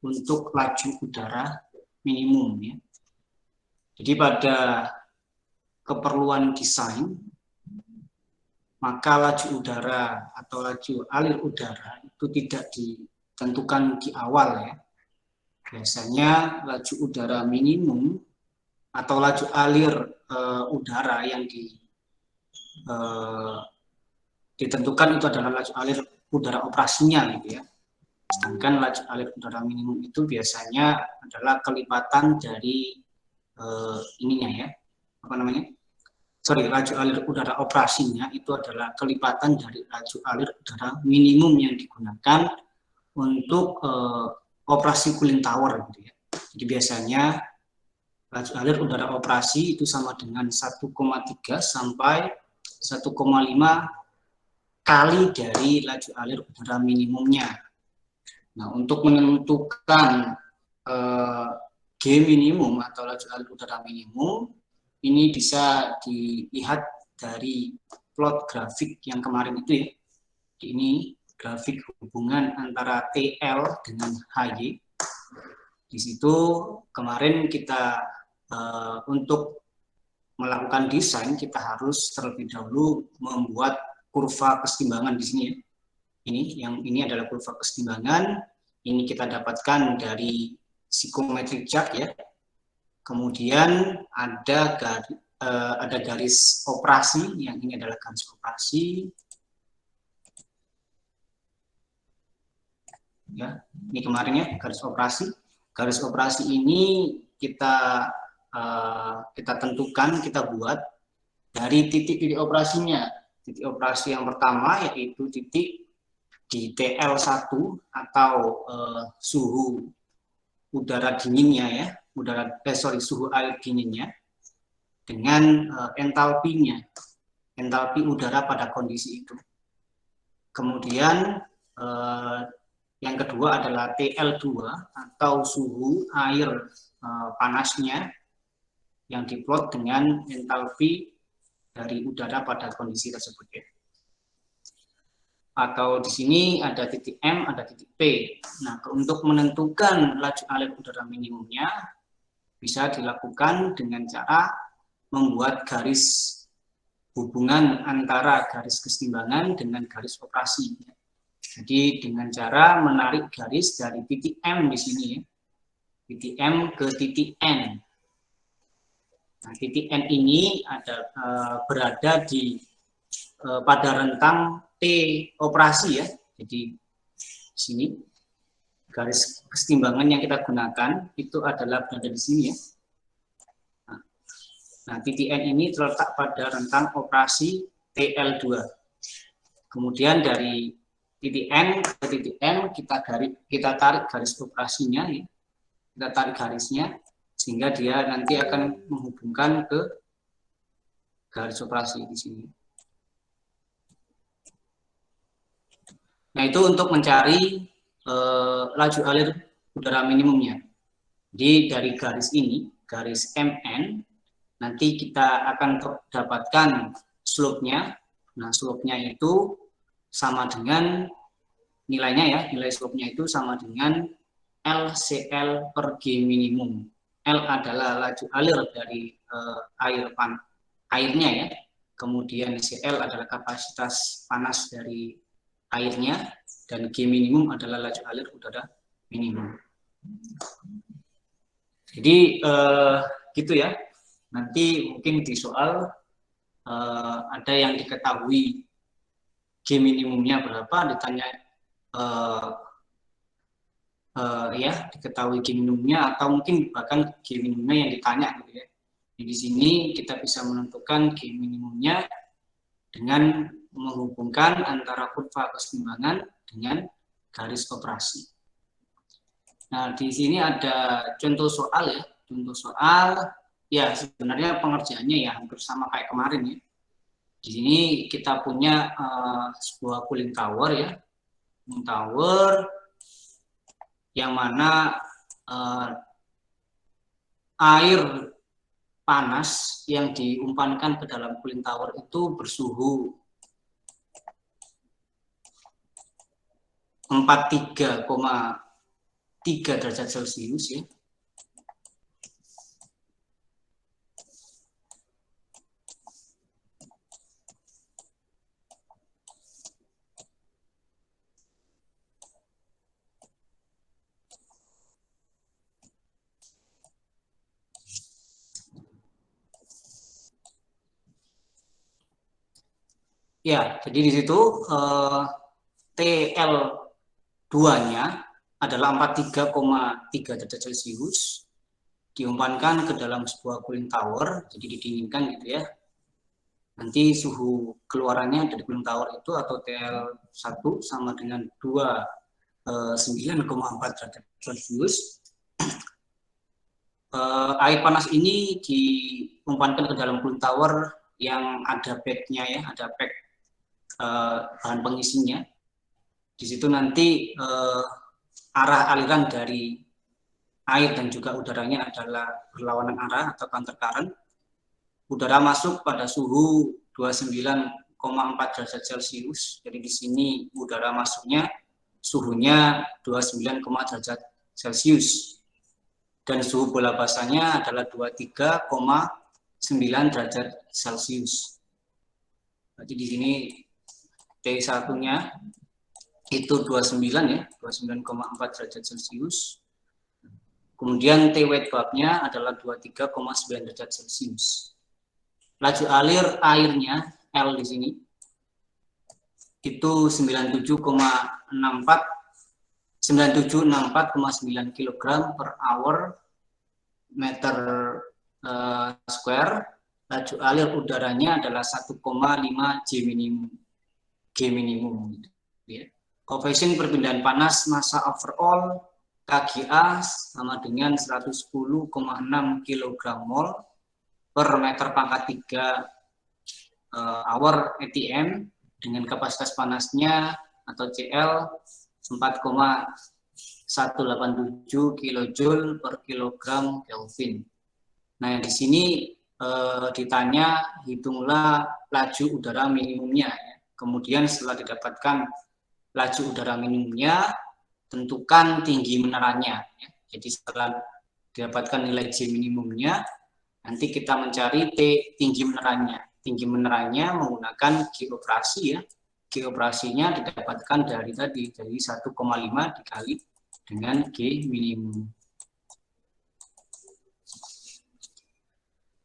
untuk laju udara minimum ya. Jadi pada keperluan desain, maka laju udara atau laju alir udara itu tidak ditentukan di awal ya. Biasanya laju udara minimum atau laju alir udara yang ditentukan itu adalah laju alir udara operasinya gitu ya. Sedangkan laju alir udara minimum itu biasanya adalah kelipatan dari ininya ya, apa namanya? Laju alir udara operasinya itu adalah kelipatan dari laju alir udara minimum yang digunakan untuk operasi cooling tower gitu ya. Jadi biasanya laju alir udara operasi itu sama dengan 1,3 sampai 1,5 kali dari laju alir udara minimumnya. Nah, untuk menentukan G minimum atau laju alir udara minimum, ini bisa dilihat dari plot grafik yang kemarin itu ya. Ini grafik hubungan antara TL dengan HY. Di situ kemarin kita untuk melakukan desain kita harus terlebih dahulu membuat kurva kesetimbangan di sini ya. Ini adalah kurva kesetimbangan. Ini kita dapatkan dari psikometrik chart ya. Kemudian ada garis operasi, yang ini adalah garis operasi. Ya, ini kemarin ya garis operasi. Garis operasi ini kita tentukan, kita buat dari titik-titik operasinya. Titik operasi yang pertama yaitu titik di TL1 atau suhu udara dinginnya ya, suhu air dinginnya dengan entalpinya, entalpi udara pada kondisi itu. Kemudian yang kedua adalah TL2 atau suhu air panasnya yang diplot dengan entalpi dari udara pada kondisi tersebut ya. Atau di sini ada titik M, ada titik P. Nah, untuk menentukan laju alir udara minimumnya bisa dilakukan dengan cara membuat garis hubungan antara garis kesetimbangan dengan garis operasi. Jadi dengan cara menarik garis dari titik M di sini ya, titik M ke titik N. Nah, titik N ini berada di pada rentang T operasi ya. Jadi sini garis kesetimbangan yang kita gunakan itu adalah berada di sini ya. Nah, titik N ini terletak pada rentang operasi TL2. Kemudian dari titik N ke titik M kita tarik garis operasinya ya. Kita tarik garisnya sehingga dia nanti akan menghubungkan ke garis operasi di sini. Nah, itu untuk mencari laju alir udara minimumnya. Jadi dari garis ini, garis MN, nanti kita akan dapatkan slope-nya. Nah, slope-nya itu sama dengan nilainya ya, nilai slope-nya itu sama dengan LCL per G minimum. L adalah laju alir dari airnya ya. Kemudian CL adalah kapasitas panas dari airnya, dan G minimum adalah laju alir udara minimum. Jadi gitu ya. Nanti mungkin di soal ada yang diketahui G minimumnya berapa, ditanya ya diketahui G minimumnya, atau mungkin bahkan G minimumnya yang ditanya gitu ya. Jadi di sini kita bisa menentukan G minimumnya dengan menghubungkan antara kurva kesetimbangan dengan garis operasi. Nah, di sini ada contoh soal ya. Contoh soal, ya sebenarnya pengerjaannya ya hampir sama kayak kemarin ya. Di sini kita punya sebuah cooling tower ya. Cooling tower yang mana air panas yang diumpankan ke dalam cooling tower itu bersuhu 43,5 3 derajat Celcius ya. Ya, jadi di situ TL2-nya adalah 43,3 derajat Celcius, diumpankan ke dalam sebuah cooling tower, jadi didinginkan gitu ya. Nanti suhu keluarannya dari cooling tower itu atau TL1 sama dengan 9,4 derajat Celcius. Air panas ini diumpankan ke dalam cooling tower yang ada pack-nya ya, ada pack bahan pengisinya. Di situ nanti arah aliran dari air dan juga udaranya adalah berlawanan arah atau counter current. Udara masuk pada suhu 29,4 derajat Celcius. Jadi di sini udara masuknya suhunya 29, derajat Celcius. Dan suhu bola basahnya adalah 23,9 derajat Celcius. Jadi di sini T1-nya itu 29 ya, 29,4 derajat Celcius. Kemudian T wet bulb-nya adalah 23,9 derajat Celcius. Laju alir airnya L di sini itu 9764,9 kg per hour meter square. Laju alir udaranya adalah 1,5 G minimum. Ya. Koefisien perpindahan panas massa overall KGA sama dengan 110,6 kg mol per meter pangkat 3 hour ATM dengan kapasitas panasnya atau CL 4,187 kJ per kilogram Kelvin. Nah, di sini ditanya hitunglah laju udara minimumnya. Ya. Kemudian setelah didapatkan laju udara minimumnya, tentukan tinggi meneranya. Ya. Jadi setelah didapatkan nilai J minimumnya, nanti kita mencari T tinggi meneranya. Tinggi meneranya menggunakan G operasi ya. G operasinya didapatkan dari 1,5 dikali dengan G minimum.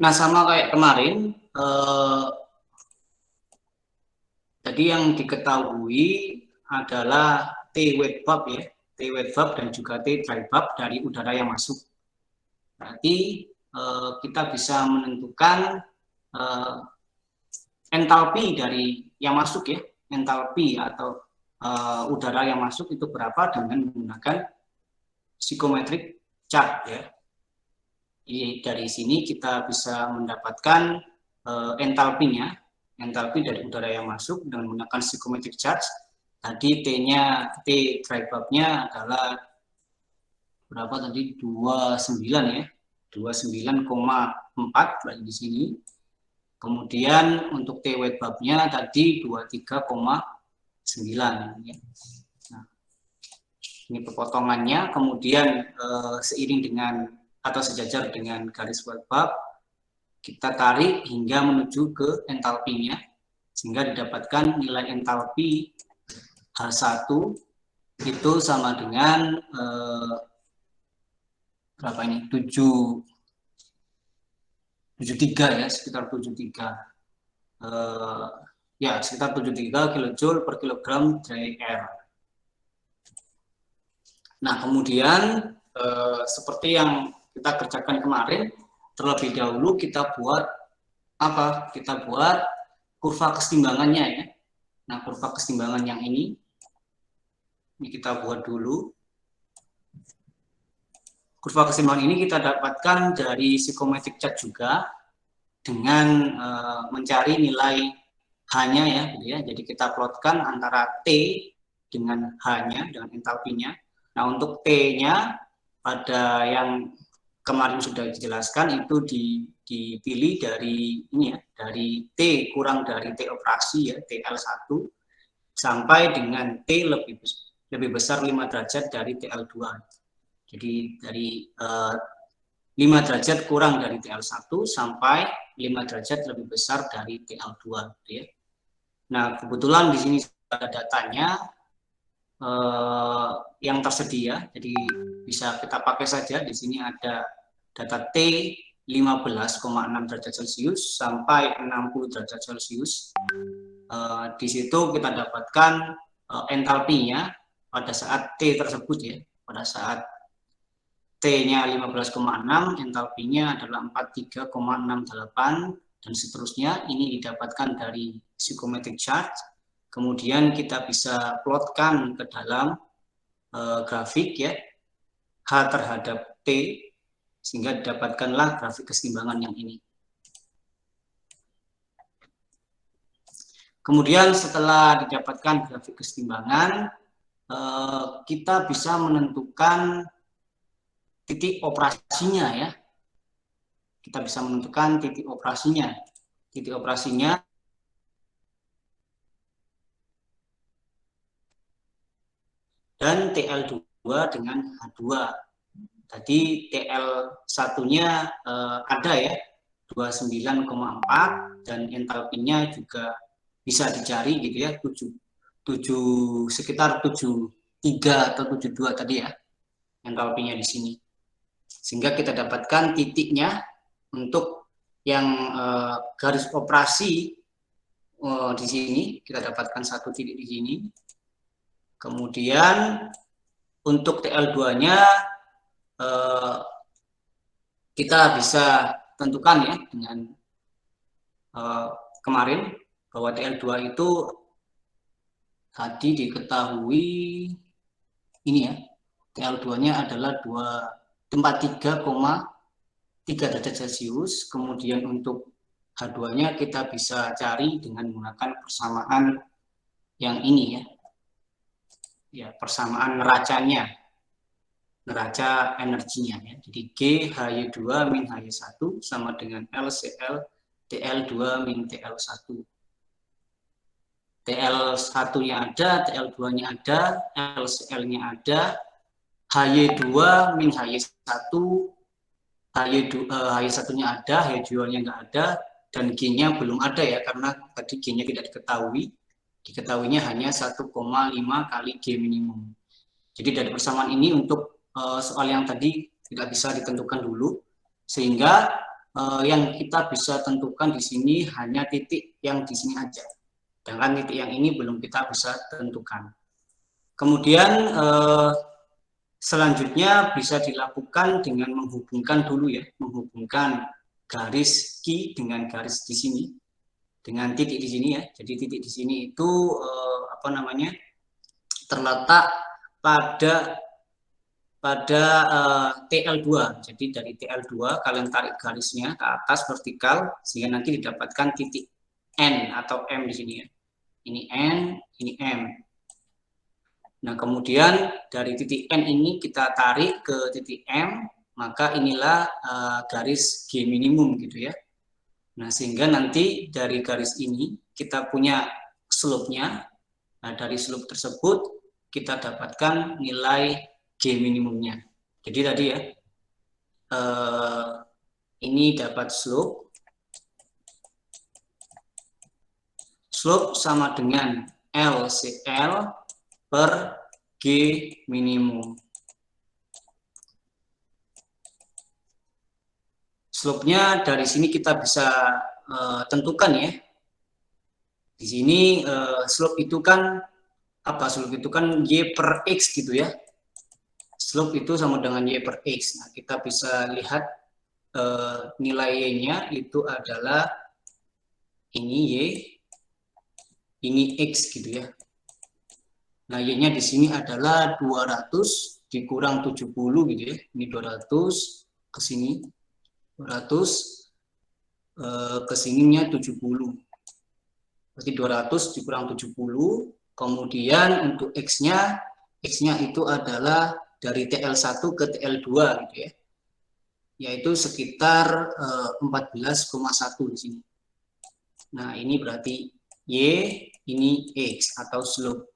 Nah, sama kayak kemarin, tadi yang diketahui adalah T wet bulb ya, T wet bulb dan juga T dry bulb dari udara yang masuk. Berarti kita bisa menentukan entalpi dari yang masuk ya, entalpi atau udara yang masuk itu berapa dengan menggunakan psikometrik chart ya. Jadi dari sini kita bisa mendapatkan entalpinya, entalpi dari udara yang masuk dengan menggunakan psikometrik charge. Tadi T-nya, T dry bulb-nya adalah berapa tadi? 29 ya, 29,4 berarti di sini. Kemudian untuk T wet bulb-nya tadi 23,9 ya. Nah, ini pepotongannya, kemudian seiring dengan atau sejajar dengan garis wet bulb, kita tarik hingga menuju ke entalpinya, sehingga didapatkan nilai entalpi H1 itu sama dengan berapa ini? 73 ya, sekitar 73. Ya, sekitar 73 kJ per kilogram dry air. Nah, kemudian seperti yang kita kerjakan kemarin, terlebih dahulu kita buat apa? Kita buat kurva kesetimbangannya ya. Nah, kurva kesetimbangan yang ini kita buat dulu. Kurva kesetimbangan ini kita dapatkan dari psikometrik chart juga dengan mencari nilai H-nya ya, gitu ya. Jadi kita plotkan antara T dengan H-nya, dengan entalpinya. Nah, untuk T-nya pada yang kemarin sudah dijelaskan itu dipilih dari ini ya, dari T kurang dari T operasi ya, TL1 sampai dengan T lebih besar 5 derajat dari TL2. Jadi dari 5 derajat kurang dari TL1 sampai 5 derajat lebih besar dari TL2. Gitu ya. Nah, kebetulan di sini ada datanya yang tersedia, jadi bisa kita pakai saja. Di sini ada data T 15,6 derajat Celcius sampai 60 derajat Celcius. Di situ kita dapatkan entalpinya pada saat T tersebut ya, pada saat T-nya 15,6, entalpinya adalah 43,68 dan seterusnya. Ini didapatkan dari psychometric chart. Kemudian kita bisa plotkan ke dalam grafik ya, H terhadap T, sehingga didapatkanlah grafik keseimbangan yang ini. Kemudian setelah didapatkan grafik keseimbangan, kita bisa menentukan titik operasinya ya. Kita bisa menentukan titik operasinya. Titik operasinya dan TL2 dengan H2. Tadi TL1-nya ada ya, 29,4 dan entalpinya juga bisa dicari gitu ya, 7 sekitar 73 atau 72 tadi ya entalpinya di sini. Sehingga kita dapatkan titiknya untuk yang garis operasi di sini, kita dapatkan satu titik di sini. Kemudian untuk TL2-nya kita bisa tentukan ya dengan kemarin bahwa TL2 itu tadi diketahui ini ya, TL2-nya adalah 43,3 derajat Celcius. Kemudian untuk H2-nya kita bisa cari dengan menggunakan persamaan yang ini ya. Ya, persamaan neracanya. Neraca energinya ya. Jadi G HY2 min HY1 sama dengan LCL TL2 min TL1. TL1-nya ada, TL2-nya ada, LCL-nya ada, HY2 min HY1, HY1-nya ada, HY2-nya nggak ada, dan G-nya belum ada ya, karena tadi G-nya tidak diketahui. Diketahuinya hanya 1,5 kali G minimum. Jadi dari persamaan ini untuk soal yang tadi tidak bisa ditentukan dulu, sehingga yang kita bisa tentukan di sini hanya titik yang di sini aja. Sedangkan titik yang ini belum kita bisa tentukan. Kemudian selanjutnya bisa dilakukan dengan menghubungkan dulu ya, menghubungkan garis Q dengan garis di sini, dengan titik di sini ya. Jadi titik di sini itu terletak pada TL2. Jadi dari TL2 kalian tarik garisnya ke atas vertikal sehingga nanti didapatkan titik N atau M di sini ya. Ini N, ini M. Nah, kemudian dari titik N ini kita tarik ke titik M, maka inilah garis G minimum gitu ya. Nah, sehingga nanti dari garis ini kita punya slope-nya. Nah, dari slope tersebut kita dapatkan nilai G minimumnya. Jadi tadi ya, ini dapat slope. Slope sama dengan LCL per G minimum. Slope-nya dari sini kita bisa tentukan ya. Di sini slope itu kan apa? Slope itu kan Y per X gitu ya. Slope itu sama dengan Y per X. Nah, kita bisa lihat nilai Y-nya itu adalah ini Y, ini X gitu ya. Nah, Y-nya di sini adalah 200 dikurang 70 gitu ya. Ini 200 ke sini 200 ke sininya 70. Berarti 200 dikurang 70. Kemudian untuk X-nya itu adalah dari TL1 ke TL2 gitu ya. Yaitu sekitar 14,1 di sini. Nah, ini berarti Y, ini X atau slope.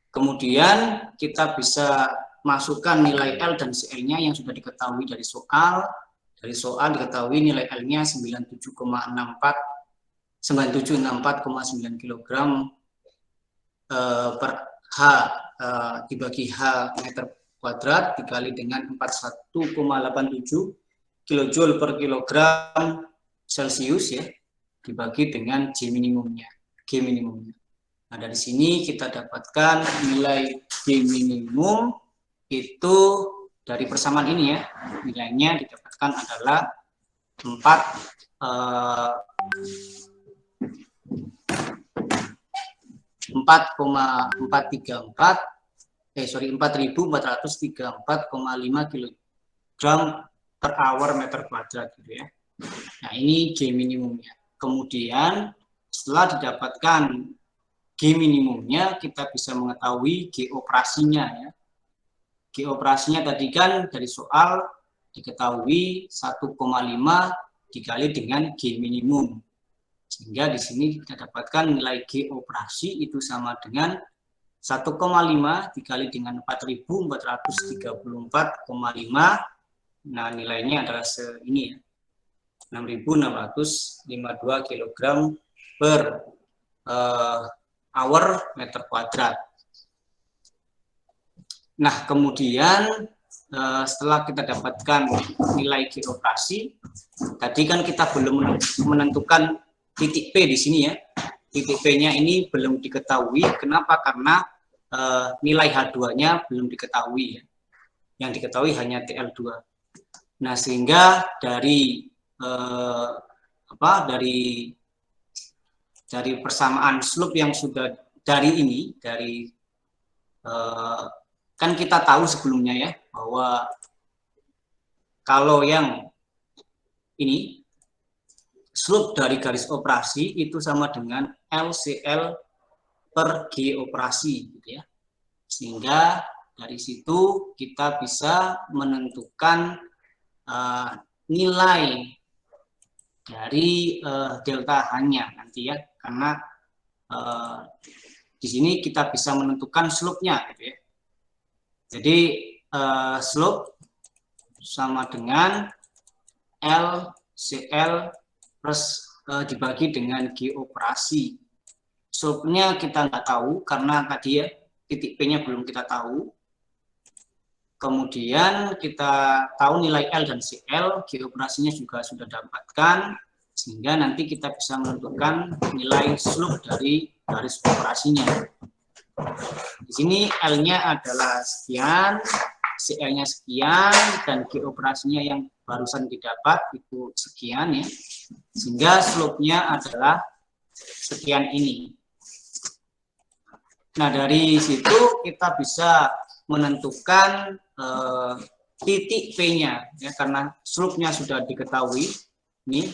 Kemudian kita bisa masukkan nilai L dan CL-nya yang sudah diketahui dari soal. Dari soal diketahui nilai L-nya 9764,9 kg per H dibagi H meter kuadrat dikali dengan 41,87 kilojoule per kilogram Celcius ya, dibagi dengan G minimumnya. Nah, dari sini kita dapatkan nilai G minimum itu dari persamaan ini ya, nilainya didapatkan adalah 4.434,5 kg per hour meter kuadrat gitu ya. Nah, ini G minimumnya. Kemudian setelah didapatkan G minimumnya, kita bisa mengetahui G operasinya ya. G operasinya tadi kan dari soal diketahui 1,5 dikali dengan G minimum. Sehingga di sini kita dapatkan nilai G operasi itu sama dengan 1,5 dikali dengan 4.434,5. Nah, nilainya adalah ini ya. 6.652 kg per hour meter kuadrat. Nah, kemudian setelah kita dapatkan nilai G operasi, tadi kan kita belum menentukan titik P di sini ya. Titik P-nya ini belum diketahui. Kenapa? Karena nilai H2-nya belum diketahui ya. Yang diketahui hanya TL2. Nah, sehingga dari dari persamaan slope yang sudah dari ini, kan kita tahu sebelumnya ya bahwa kalau yang ini slope dari garis operasi itu sama dengan LCL per G operasi gitu ya. Sehingga dari situ kita bisa menentukan nilai dari delta H-nya nanti ya, karena di sini kita bisa menentukan slope-nya gitu ya. Jadi slope sama dengan LCL plus dibagi dengan G operasi. Slope-nya kita nggak tahu karena tadi ya titik P-nya belum kita tahu. Kemudian kita tahu nilai L dan CL, G operasinya juga sudah dapatkan, sehingga nanti kita bisa menentukan nilai slope dari garis operasinya. Di sini L-nya adalah sekian, CL-nya sekian, dan G operasinya yang barusan didapat itu sekian ya. Sehingga slope-nya adalah sekian ini. Nah, dari situ kita bisa menentukan titik P-nya ya, karena slope-nya sudah diketahui. Ini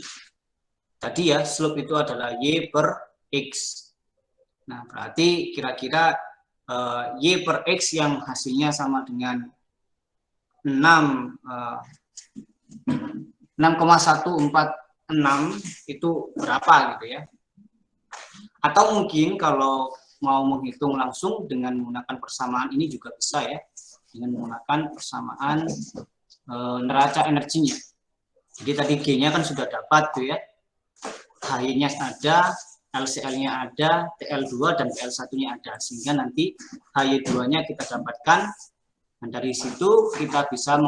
tadi ya, slope itu adalah Y per X. Nah, berarti kira-kira Y per X yang hasilnya sama dengan 6,146 itu berapa gitu ya. Atau mungkin kalau mau menghitung langsung dengan menggunakan persamaan ini juga bisa ya, dengan menggunakan persamaan neraca energinya. Jadi tadi G-nya kan sudah dapat tuh ya, H-nya ada, LCL-nya ada, TL2 dan TL1-nya ada, sehingga nanti HY2-nya kita dapatkan. Dan dari situ kita bisa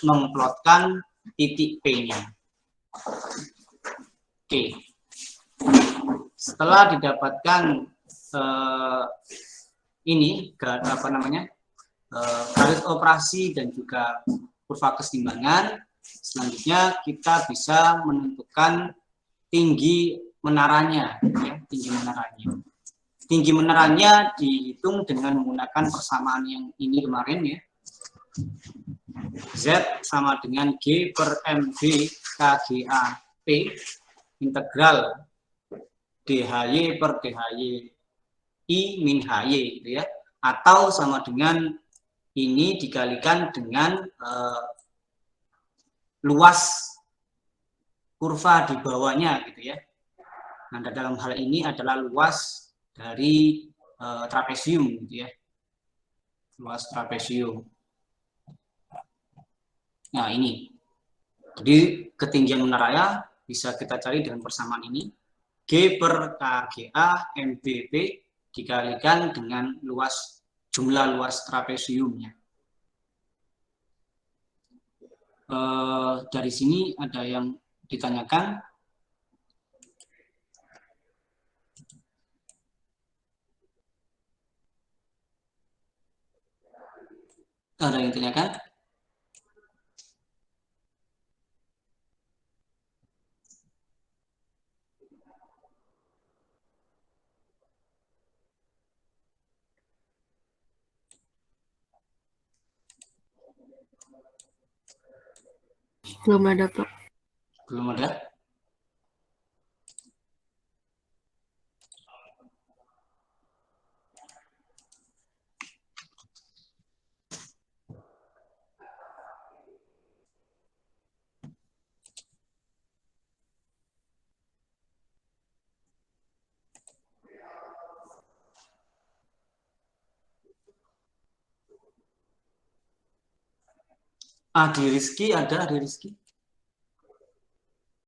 mengplotkan titik P-nya. Oke. Setelah didapatkan ini garis operasi dan juga kurva keseimbangan, selanjutnya kita bisa menentukan tinggi menaranya ya, tinggi menaranya dihitung dengan menggunakan persamaan yang ini kemarin ya. Z sama dengan G per MB KGA P integral DHY per DHY I min HY gitu ya, atau sama dengan ini dikalikan dengan luas kurva di bawahnya gitu ya. Nah, dalam hal ini adalah luas dari trapesium gitu ya, luas trapesium. Nah, ini. Jadi ketinggian menara bisa kita cari dengan persamaan ini. G per KGA MBP dikalikan dengan jumlah luas trapesiumnya. Dari sini ada yang ditanyakan. Ada yang ditanyakan? Belum ada, Pak. Belum ada. Adi Rizky ada, Adi Rizky.